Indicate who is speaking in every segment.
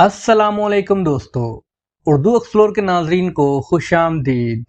Speaker 1: अस्सलामुअलैकुम दोस्तों, उर्दू एक्सप्लोर के नाजरीन को खुश आमदीद।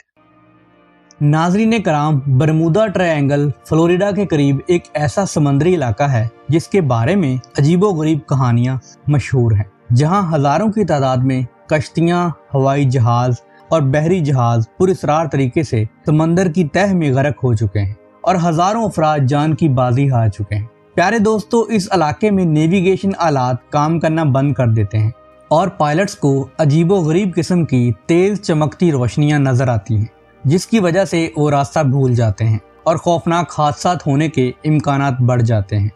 Speaker 1: नाजरीन कराम, बरमूदा ट्रायंगल फ्लोरिडा के करीब एक ऐसा समुद्री इलाका है जिसके बारे में अजीबोगरीब कहानियां मशहूर हैं, जहां हजारों की तादाद में कश्तियां, हवाई जहाज और बहरी जहाज पुरअसरार तरीके से समंदर की तह में गर्क हो चुके हैं और हजारों अफराद जान की बाजी हार चुके हैं। प्यारे दोस्तों, इस इलाके में नेविगेशन आलात काम करना बंद कर देते हैं और पायलट्स को अजीबोगरीब किस्म की तेज चमकती रोशनियां नजर आती हैं, जिसकी वजह से वो रास्ता भूल जाते हैं और खौफनाक हादसात होने के इम्कानात बढ़ जाते हैं।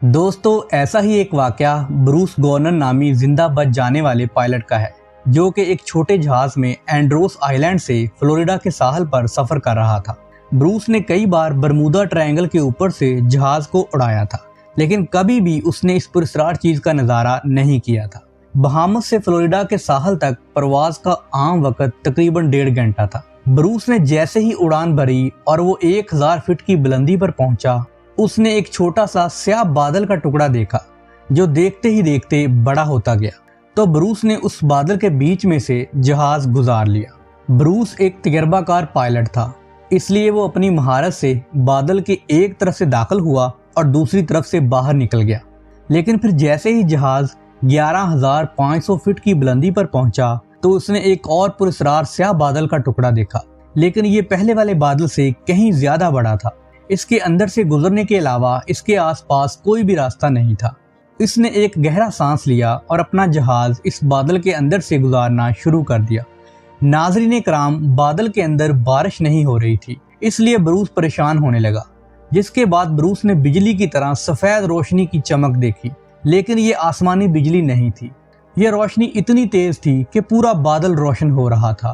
Speaker 1: दोस्तों, ऐसा ही एक वाकया ब्रूस गॉर्नर नामी जिंदा बच जाने वाले पायलट का है, जो कि एक छोटे जहाज में एंड्रोस आइलैंड से फ्लोरिडा के साहल पर सफर कर रहा था। ब्रूस ने कई बार बरमूदा ट्रायंगल के ऊपर से जहाज को उड़ाया था, लेकिन कभी भी उसने इस पुरअसरार चीज का नजारा नहीं किया था। बहामस से फ्लोरिडा के साहल तक परवाज का आम वक्त तकरीबन 1.5 घंटा था। ब्रूस ने जैसे ही उड़ान भरी और वो 1000 फीट की बुलंदी पर पहुंचा, उसने एक छोटा सा स्याह बादल का टुकड़ा देखा, जो देखते ही देखते बड़ा होता गया। तो ब्रूस ने उस बादल के बीच में से जहाज गुजार लिया। ब्रूस एक तजर्बाकार पायलट था, इसलिए वो अपनी महारत से बादल के एक तरफ से दाखिल हुआ और दूसरी तरफ से बाहर निकल गया। लेकिन फिर जैसे ही जहाज 11,500 फीट की बुलंदी पर पहुंचा, तो उसने एक और पुरअसरार स्याह बादल का टुकड़ा देखा, लेकिन ये पहले वाले बादल से कहीं ज्यादा बड़ा था। इसके अंदर से गुजरने के अलावा इसके आसपास कोई भी रास्ता नहीं था। इसने एक गहरा सांस लिया और अपना जहाज इस बादल के अंदर से गुजारना शुरू कर दिया। नाज़रीन कराम, बादल के अंदर बारिश नहीं हो रही थी, इसलिए ब्रूस परेशान होने लगा। जिसके बाद ब्रूस ने बिजली की तरह सफेद रोशनी की चमक देखी, लेकिन ये आसमानी बिजली नहीं थी। यह रोशनी इतनी तेज थी कि पूरा बादल रोशन हो रहा था।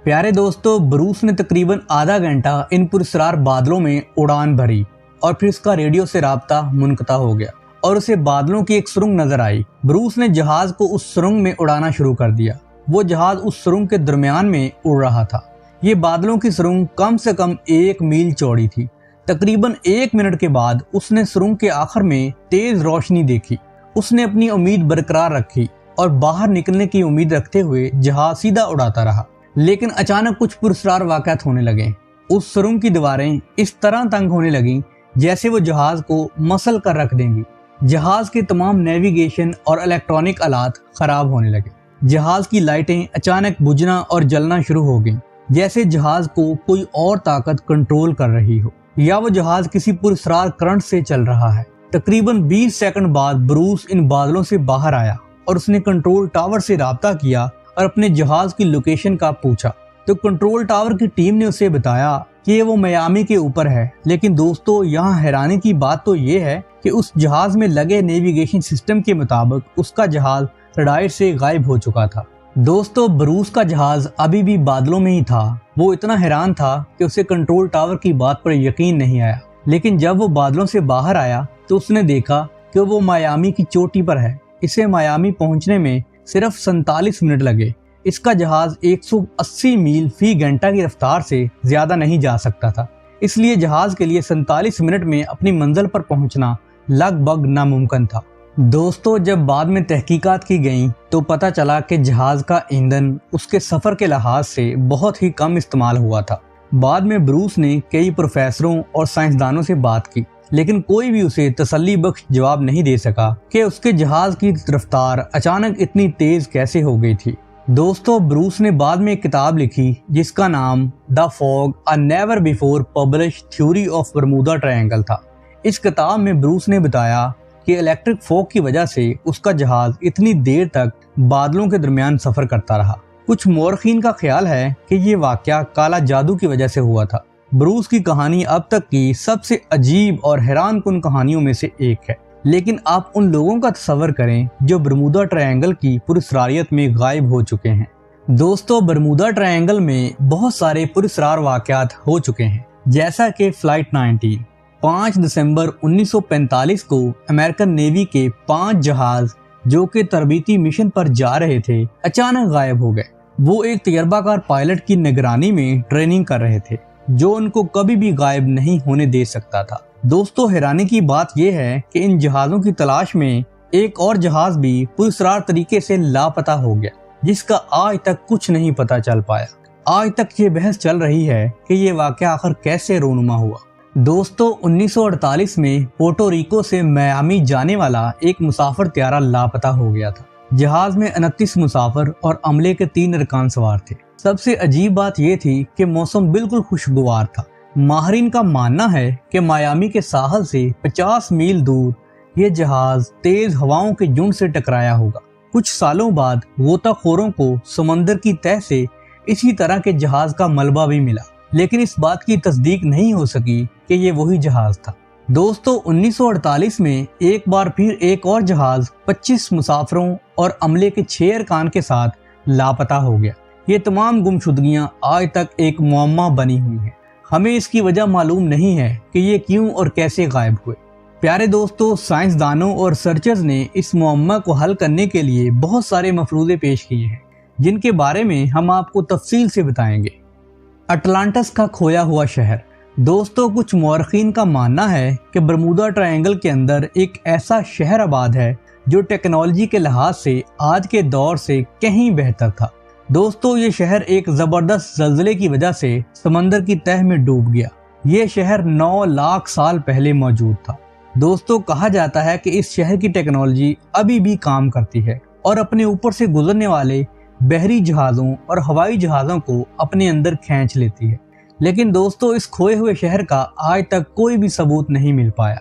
Speaker 1: प्यारे दोस्तों, ब्रूस ने तकरीबन आधा घंटा इन पुरअसरार बादलों में उड़ान भरी और फिर उसका रेडियो से राब्ता मुनक़ता हो गया और उसे बादलों की एक सुरंग नजर आई। ब्रूस ने जहाज को उस सुरंग में उड़ाना शुरू कर दिया। वो जहाज उस सुरंग के दरमियान में उड़ रहा था। ये बादलों की सुरंग कम से कम 1 मील चौड़ी थी। तकरीबन 1 मिनट के बाद उसने सुरंग के आखिर में तेज रोशनी देखी। उसने अपनी उम्मीद बरकरार रखी और बाहर निकलने की उम्मीद रखते हुए जहाज सीधा उड़ाता रहा। लेकिन अचानक कुछ पुरअसरार वाक़यात होने लगे। उस सुरंग की दीवारें इस तरह तंग होने लगीं जैसे वो जहाज को मसल कर रख देंगी। जहाज के तमाम नेविगेशन और इलेक्ट्रॉनिक आलात खराब होने लगे। जहाज की लाइटें अचानक बुझना और जलना शुरू हो गईं, जैसे जहाज को कोई और ताकत कंट्रोल कर रही हो या वो जहाज किसी पुरअसरार करंट से चल रहा है। तकरीबन 20 सेकंड बाद ब्रूस इन बादलों से बाहर आया और उसने कंट्रोल टावर से राब्ता किया और अपने जहाज की लोकेशन का पूछा। तो कंट्रोल टावर की टीम ने उसे बताया कि वो मियामी के ऊपर है। लेकिन दोस्तों, यहाँ हैरानी की बात तो ये है कि उस जहाज में लगे नेविगेशन सिस्टम के मुताबिक उसका जहाज रडार से गायब हो चुका था। दोस्तों, ब्रूस का जहाज अभी भी बादलों में ही था। वो इतना हैरान था कि उसे कंट्रोल टावर की बात पर यकीन नहीं आया। लेकिन जब वो बादलों से बाहर आया तो उसने देखा कि वो मियामी की चोटी पर है। इसे मियामी पहुंचने में सिर्फ 47 मिनट लगे। इसका जहाज 180 मील फी घंटा की रफ्तार से ज्यादा नहीं जा सकता था, इसलिए जहाज के लिए 47 मिनट में अपनी मंजिल पर पहुंचना लगभग नामुमकिन था। दोस्तों, जब बाद में तहकीकात की गई तो पता चला कि जहाज का ईंधन उसके सफर के लिहाज से बहुत ही कम इस्तेमाल हुआ था। बाद में ब्रूस ने कई प्रोफेसरों और साइंसदानों से बात की, लेकिन कोई भी उसे तसल्ली बख्श जवाब नहीं दे सका कि उसके जहाज की रफ्तार अचानक इतनी तेज कैसे हो गई थी। दोस्तों, ब्रूस ने बाद में एक किताब लिखी जिसका नाम the fog, a never before published theory of Bermuda triangle था। इस किताब में ब्रूस ने बताया कि इलेक्ट्रिक फॉग की वजह से उसका जहाज इतनी देर तक बादलों के दरमियान सफर करता रहा। कुछ मौरखीन का ख्याल है कि ये वाकया काला जादू की वजह से हुआ था। ब्रूस की कहानी अब तक की सबसे अजीब और हैरान कुन कहानियों में से एक है। लेकिन आप उन लोगों का तस्वर करें जो बरमूदा ट्रायंगल की पुरअसरारियत में गायब हो चुके हैं। दोस्तों, बरमूदा ट्रायंगल में बहुत सारे पुरअसरार वाकयात हो चुके हैं, जैसा कि फ्लाइट 19 5 दिसंबर 1945 को अमेरिकन नेवी के 5 जहाज जो कि तरबीती मिशन पर जा रहे थे अचानक गायब हो गए। वो एक तजर्बाकार पायलट की निगरानी में ट्रेनिंग कर रहे थे, जो उनको कभी भी गायब नहीं होने दे सकता था। दोस्तों, हैरानी की बात यह है कि इन जहाज़ों की तलाश में एक और जहाज भी पुरस्कार तरीके से लापता हो गया, जिसका आज तक कुछ नहीं पता चल पाया। आज तक ये बहस चल रही है कि ये वाकया आखिर कैसे रूनुमा हुआ। दोस्तों, 1948 में पोर्टो रिको से मियामी जाने वाला एक मुसाफिर त्यारा लापता हो गया था। जहाज में 29 मुसाफिर और अमले के 3 अरकान सवार थे। सबसे अजीब बात यह थी कि मौसम बिल्कुल खुशगवार था। माहरीन का मानना है कि मियामी के साहल से 50 मील दूर ये जहाज तेज हवाओं के झुंड से टकराया होगा। कुछ सालों बाद गोताखोरों को समंदर की तह से इसी तरह के जहाज का मलबा भी मिला, लेकिन इस बात की तस्दीक नहीं हो सकी कि ये वही जहाज था। दोस्तों, 1948 में एक बार फिर एक और जहाज 25 मुसाफिरों और अमले के 6 अरकान के साथ लापता हो गया। ये तमाम गुमशुदगियां आज तक एक मुअम्मा बनी हुई हैं। हमें इसकी वजह मालूम नहीं है कि ये क्यों और कैसे गायब हुए। प्यारे दोस्तों, साइंसदानों और सर्चर्स ने इस मुअम्मा को हल करने के लिए बहुत सारे मफरूज़े पेश किए हैं, जिनके बारे में हम आपको तफसील से बताएंगे। अटलांटिस का खोया हुआ शहर। दोस्तों, कुछ मौरखीन का मानना है कि बरमूदा ट्रायंगल के अंदर एक ऐसा शहर आबाद है जो टेक्नोलॉजी के लिहाज से आज के दौर से कहीं बेहतर था। दोस्तों, ये शहर एक ज़बरदस्त ज़लज़ले की वजह से समंदर की तह में डूब गया। ये शहर 9 लाख साल पहले मौजूद था। दोस्तों, कहा जाता है कि इस शहर की टेक्नोलॉजी अभी भी काम करती है और अपने ऊपर से गुजरने वाले बहरी जहाज़ों और हवाई जहाज़ों को अपने अंदर खींच लेती है। लेकिन दोस्तों, इस खोए हुए शहर का आज तक कोई भी सबूत नहीं मिल पाया।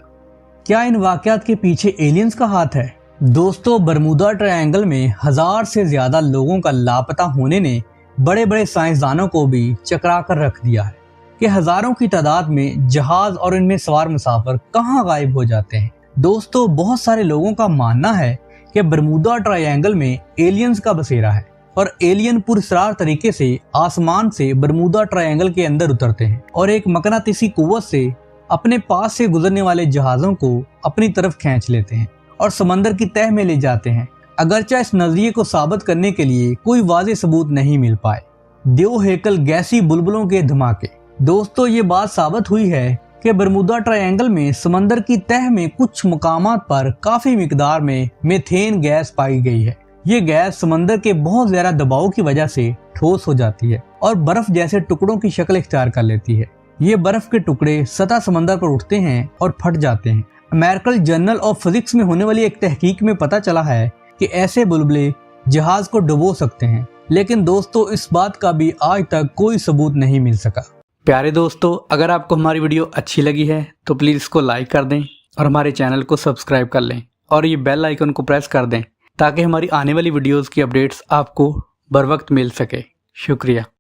Speaker 1: क्या इन वाक़यात के पीछे एलियंस का हाथ है? दोस्तों, बरमूदा ट्रायंगल में 1000 से ज़्यादा लोगों का लापता होने ने बड़े बड़े साइंसदानों को भी चकरा कर रख दिया है कि हज़ारों की तादाद में जहाज़ और इनमें सवार मुसाफिर कहाँ गायब हो जाते हैं। दोस्तों, बहुत सारे लोगों का मानना है कि बरमूदा ट्रायंगल में एलियंस का बसेरा है और एलियन पुरस्कार तरीके से आसमान से बरमूदा ट्रायंगल के अंदर उतरते हैं और एक मकनातीसी कुव्वत से अपने पास से गुजरने वाले जहाज़ों को अपनी तरफ खींच लेते हैं और समंदर की तह में ले जाते हैं। अगरचे इस नजरिए को साबित करने के लिए कोई वाज़ेह सबूत नहीं मिल पाए। देव हेकल गैसी बुलबुलों के धमाके। दोस्तों, ये बात साबित हुई है कि बरमूदा ट्रायंगल में समंदर की तह में कुछ मकामात पर काफी मिकदार में मीथेन गैस पाई गई है। ये गैस समंदर के बहुत ज्यादा दबाव की वजह से ठोस हो जाती है और बर्फ जैसे टुकड़ों की शक्ल इख्तियार कर लेती है। ये बर्फ के टुकड़े सतह समंदर पर उठते हैं और फट जाते हैं। अमेरिकन जर्नल ऑफ फिजिक्स में होने वाली एक तहकीक में पता चला है कि ऐसे बुलबुले जहाज को डुबो सकते हैं, लेकिन दोस्तों, इस बात का भी आज तक कोई सबूत नहीं मिल सका। प्यारे दोस्तों, अगर आपको हमारी वीडियो अच्छी लगी है तो प्लीज़ इसको लाइक कर दें और हमारे चैनल को सब्सक्राइब कर लें और ये बेल आइकन को प्रेस कर दें ताकि हमारी आने वाली वीडियोस की अपडेट्स आपको बर वक्त मिल सके। शुक्रिया।